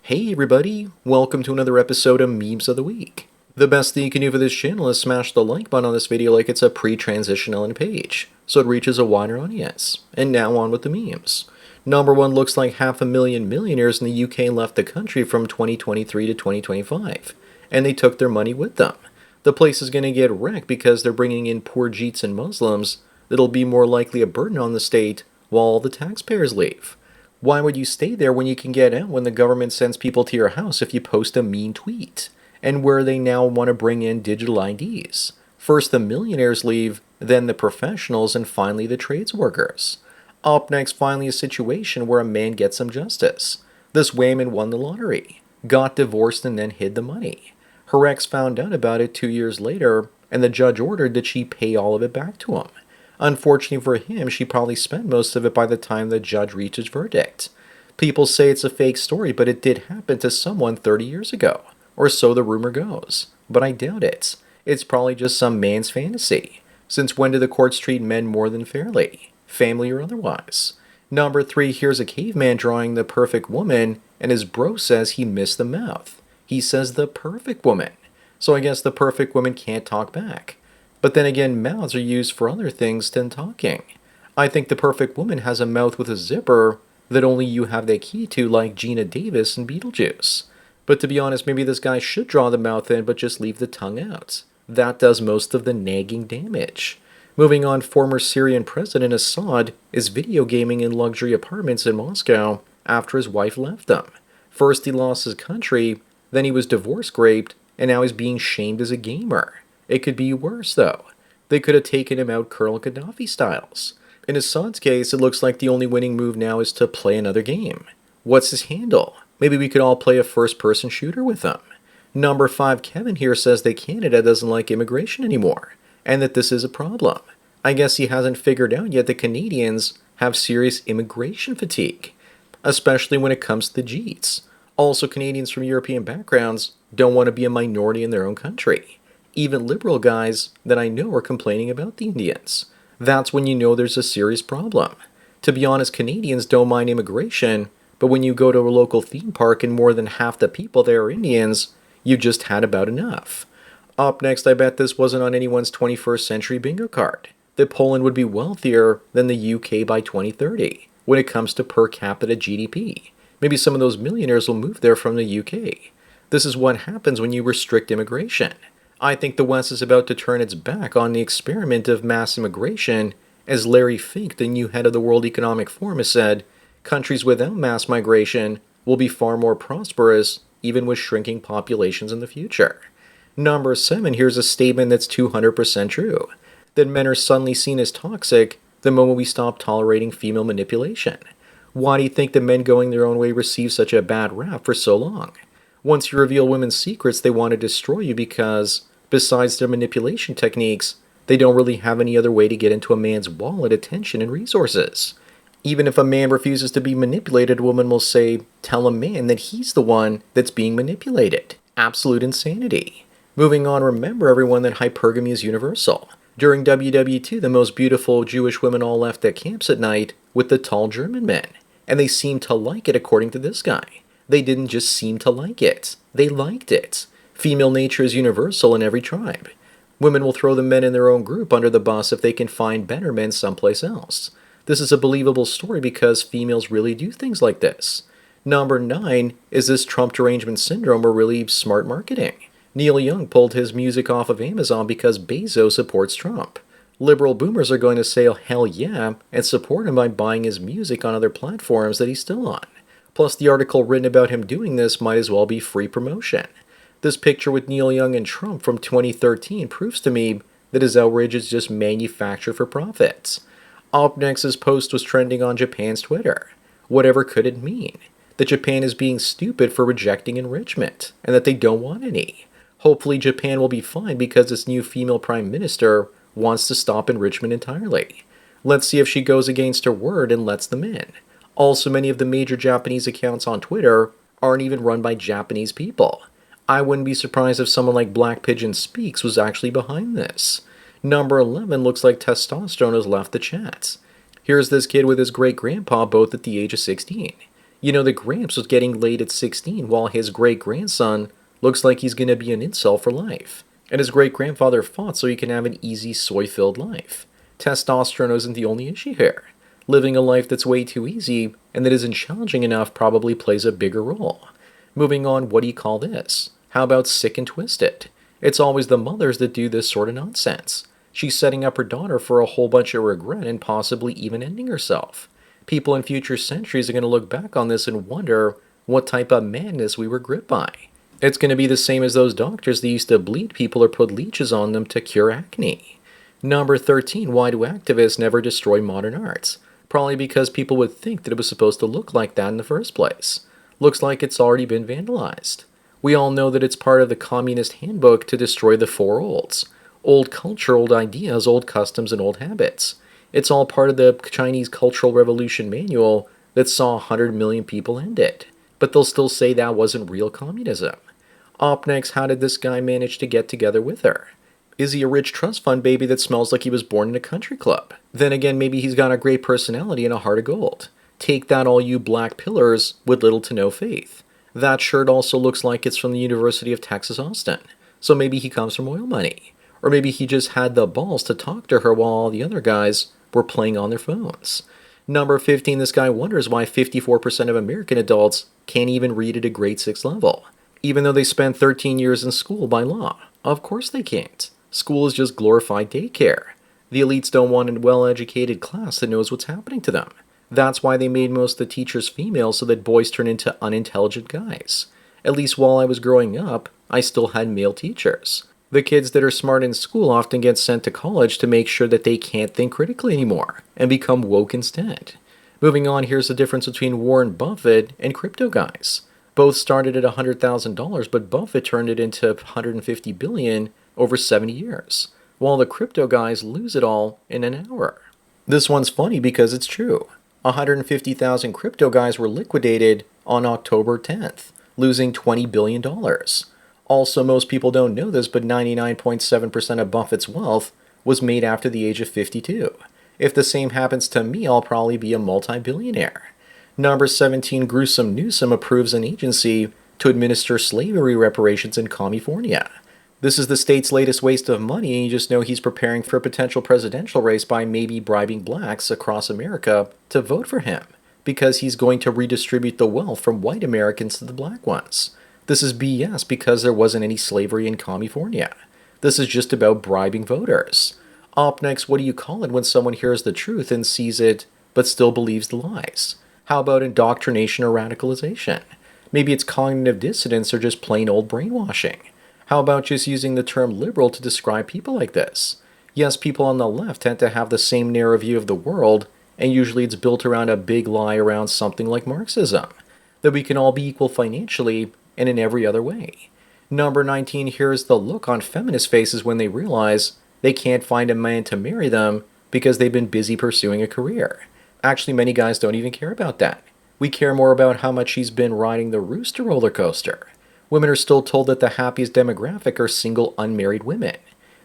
Hey everybody, welcome to another episode of Memes of the Week. The best thing you can do for this channel is smash the like button on this video like it's a pre-transition Ellen page, so it reaches a wider audience. And now on with the memes. Number one, looks like 500,000 millionaires in the UK left the country from 2023 to 2025, and they took their money with them. The place is going to get wrecked because they're bringing in poor Jeets and Muslims that'll be more likely a burden on the state while all the taxpayers leave. Why would you stay there when you can get out when the government sends people to your house if you post a mean tweet? And where they now want to bring in digital IDs. First the millionaires leave, then the professionals, and finally the trades workers. Up next, finally a situation where a man gets some justice. This woman won the lottery, got divorced, and then hid the money. Her ex found out about it 2 years later, and the judge ordered that she pay all of it back to him. Unfortunately for him, she probably spent most of it by the time the judge reached his verdict. People say it's a fake story, but it did happen to someone 30 years ago, or so the rumor goes. But I doubt it. It's probably just some man's fantasy. Since when do the courts treat men more than fairly? Family or otherwise? Number 3, here's a caveman drawing the perfect woman, and his bro says he missed the mouth. He says the perfect woman. So I guess the perfect woman can't talk back. But then again, mouths are used for other things than talking. I think the perfect woman has a mouth with a zipper that only you have the key to, like Gina Davis and Beetlejuice. But to be honest, maybe this guy should draw the mouth in but just leave the tongue out. That does most of the nagging damage. Moving on, former Syrian President Assad is video gaming in luxury apartments in Moscow after his wife left him. First he lost his country, then he was divorce raped, and now he's being shamed as a gamer. It could be worse, though. They could have taken him out Colonel Gaddafi styles. In Assad's case, it looks like the only winning move now is to play another game. What's his handle? Maybe we could all play a first-person shooter with him. Number 5, Kevin here says that Canada doesn't like immigration anymore, and that this is a problem. I guess he hasn't figured out yet that Canadians have serious immigration fatigue, especially when it comes to the Jeets. Also, Canadians from European backgrounds don't want to be a minority in their own country. Even liberal guys that I know are complaining about the Indians. That's when you know there's a serious problem. To be honest, Canadians don't mind immigration, but when you go to a local theme park and more than half the people there are Indians, you just had about enough. Up next, I bet this wasn't on anyone's 21st century bingo card, that Poland would be wealthier than the UK by 2030 when it comes to per capita GDP. Maybe some of those millionaires will move there from the UK. This is what happens when you restrict immigration. I think the West is about to turn its back on the experiment of mass immigration, as Larry Fink, the new head of the World Economic Forum, has said, countries without mass migration will be far more prosperous, even with shrinking populations in the future. Number 7, here's a statement that's 200% true, that men are suddenly seen as toxic the moment we stop tolerating female manipulation. Why do you think that men going their own way receive such a bad rap for so long? Once you reveal women's secrets, they want to destroy you because, besides their manipulation techniques, they don't really have any other way to get into a man's wallet, attention, and resources. Even if a man refuses to be manipulated, a woman will say, tell a man that he's the one that's being manipulated. Absolute insanity. Moving on, remember everyone that hypergamy is universal. During WW2, the most beautiful Jewish women all left their camps at night with the tall German men, and they seemed to like it according to this guy. They didn't just seem to like it. They liked it. Female nature is universal in every tribe. Women will throw the men in their own group under the bus if they can find better men someplace else. This is a believable story because females really do things like this. Number 9, is this Trump derangement syndrome or really smart marketing? Neil Young pulled his music off of Amazon because Bezos supports Trump. Liberal boomers are going to say, oh, hell yeah, and support him by buying his music on other platforms that he's still on. Plus, the article written about him doing this might as well be free promotion. This picture with Neil Young and Trump from 2013 proves to me that his outrage is just manufactured for profits. Up next, his post was trending on Japan's Twitter. Whatever could it mean? That Japan is being stupid for rejecting enrichment, and that they don't want any. Hopefully Japan will be fine because this new female prime minister wants to stop enrichment entirely. Let's see if she goes against her word and lets them in. Also, many of the major Japanese accounts on Twitter aren't even run by Japanese people. I wouldn't be surprised if someone like Black Pigeon Speaks was actually behind this. Number 11 looks like testosterone has left the chat. Here's this kid with his great-grandpa both at the age of 16. You know, the Gramps was getting laid at 16 while his great-grandson looks like he's gonna be an incel for life. And his great-grandfather fought so he can have an easy soy-filled life. Testosterone isn't the only issue here. Living a life that's way too easy and that isn't challenging enough probably plays a bigger role. Moving on, what do you call this? How about sick and twisted? It's always the mothers that do this sort of nonsense. She's setting up her daughter for a whole bunch of regret and possibly even ending herself. People in future centuries are going to look back on this and wonder what type of madness we were gripped by. It's going to be the same as those doctors that used to bleed people or put leeches on them to cure acne. Number 13, why do activists never destroy modern arts? Probably because people would think that it was supposed to look like that in the first place. Looks like it's already been vandalized. We all know that it's part of the Communist Handbook to destroy the four olds. Old culture, old ideas, old customs, and old habits. It's all part of the Chinese Cultural Revolution manual that saw 100 million people end it. But they'll still say that wasn't real communism. Up next, how did this guy manage to get together with her? Is he a rich trust fund baby that smells like he was born in a country club? Then again, maybe he's got a great personality and a heart of gold. Take that, all you black pillars with little to no faith. That shirt also looks like it's from the University of Texas, Austin. So maybe he comes from oil money. Or maybe he just had the balls to talk to her while all the other guys were playing on their phones. Number 15, this guy wonders why 54% of American adults can't even read at a grade 6 level, even though they spent 13 years in school by law. Of course they can't. School is just glorified daycare. The elites don't want a well-educated class that knows what's happening to them. That's why they made most of the teachers female so that boys turn into unintelligent guys. At least while I was growing up, I still had male teachers. The kids that are smart in school often get sent to college to make sure that they can't think critically anymore and become woke instead. Moving on, here's the difference between Warren Buffett and crypto guys. Both started at $100,000, but Buffett turned it into $150 billion over 70 years, while the crypto guys lose it all in an hour. This one's funny because it's true. 150,000 crypto guys were liquidated on October 10th, losing $20 billion. Also, most people don't know this, but 99.7% of Buffett's wealth was made after the age of 52. If the same happens to me, I'll probably be a multi-billionaire. Number 17, Gruesome Newsom approves an agency to administer slavery reparations in California. This is the state's latest waste of money, and you just know he's preparing for a potential presidential race by maybe bribing blacks across America to vote for him, because he's going to redistribute the wealth from white Americans to the black ones. This is BS because there wasn't any slavery in California. This is just about bribing voters. Up next, what do you call it when someone hears the truth and sees it, but still believes the lies? How about indoctrination or radicalization? Maybe it's cognitive dissonance or just plain old brainwashing. How about just using the term liberal to describe people like this? Yes, people on the left tend to have the same narrow view of the world, and usually it's built around a big lie around something like Marxism, that we can all be equal financially and in every other way. Number 19, here's the look on feminist faces when they realize they can't find a man to marry them because they've been busy pursuing a career. Actually, many guys don't even care about that. We care more about how much he's been riding the Rooster roller coaster. Women are still told that the happiest demographic are single, unmarried women.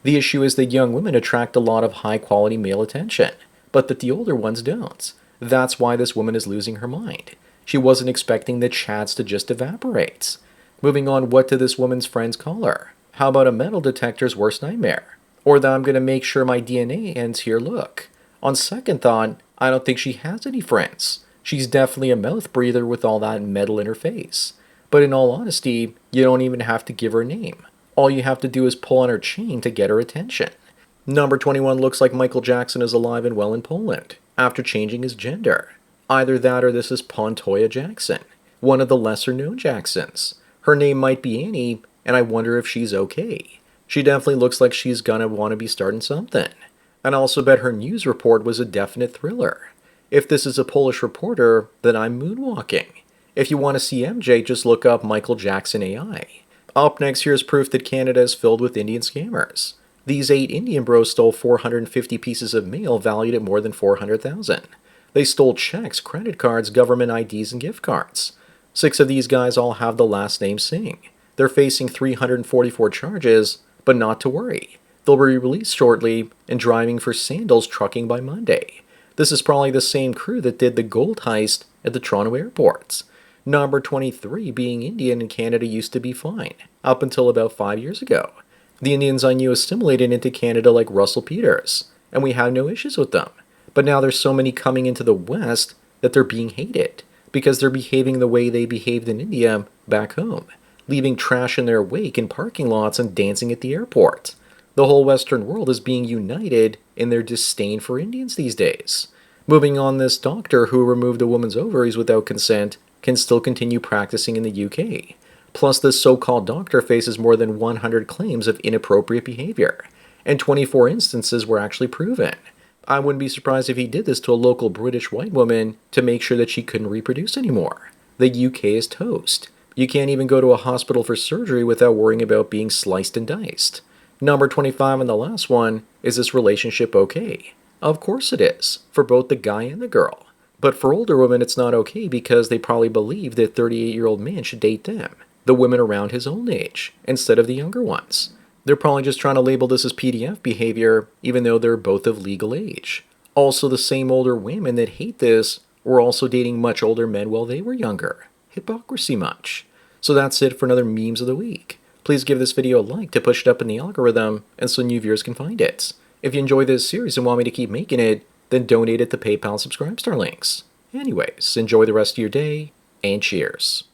The issue is that young women attract a lot of high-quality male attention, but that the older ones don't. That's why this woman is losing her mind. She wasn't expecting the chads to just evaporate. Moving on, what do this woman's friends call her? How about a metal detector's worst nightmare? Or that I'm going to make sure my DNA ends here look. On second thought, I don't think she has any friends. She's definitely a mouth breather with all that metal in her face. But in all honesty, you don't even have to give her a name. All you have to do is pull on her chain to get her attention. Number 21 looks like Michael Jackson is alive and well in Poland, after changing his gender. Either that or this is Pontoya Jackson, one of the lesser-known Jacksons. Her name might be Annie, and I wonder if she's okay. She definitely looks like she's gonna want to be starting something. And I also bet her news report was a definite thriller. If this is a Polish reporter, then I'm moonwalking. If you want to see MJ, just look up Michael Jackson AI. Up next, here's proof that Canada is filled with Indian scammers. These 8 Indian bros stole 450 pieces of mail valued at more than $400,000. They stole checks, credit cards, government IDs, and gift cards. 6 of these guys all have the last name Singh. They're facing 344 charges, but not to worry. They'll be released shortly and driving for Sandals trucking by Monday. This is probably the same crew that did the gold heist at the Toronto airports. Number 23 being Indian in Canada used to be fine, up until about 5 years ago. The Indians I knew assimilated into Canada like Russell Peters, and we had no issues with them. But now there's so many coming into the West that they're being hated, because they're behaving the way they behaved in India back home, leaving trash in their wake in parking lots and dancing at the airport. The whole Western world is being united in their disdain for Indians these days. Moving on, this doctor who removed a woman's ovaries without consent can still continue practicing in the UK. Plus, this so-called doctor faces more than 100 claims of inappropriate behavior, and 24 instances were actually proven. I wouldn't be surprised if he did this to a local British white woman to make sure that she couldn't reproduce anymore. The UK is toast. You can't even go to a hospital for surgery without worrying about being sliced and diced. Number 25 and the last one, is this relationship okay? Of course it is, for both the guy and the girl. But for older women it's not okay because they probably believe that 38-year-old man should date them, the women around his own age, instead of the younger ones. They're probably just trying to label this as PDF behavior, even though they're both of legal age. Also, the same older women that hate this were also dating much older men while they were younger. Hypocrisy much. So that's it for another Memes of the Week. Please give this video a like to push it up in the algorithm and so new viewers can find it. If you enjoy this series and want me to keep making it, then donate at the PayPal Subscribe Star links. Anyways, enjoy the rest of your day, and cheers.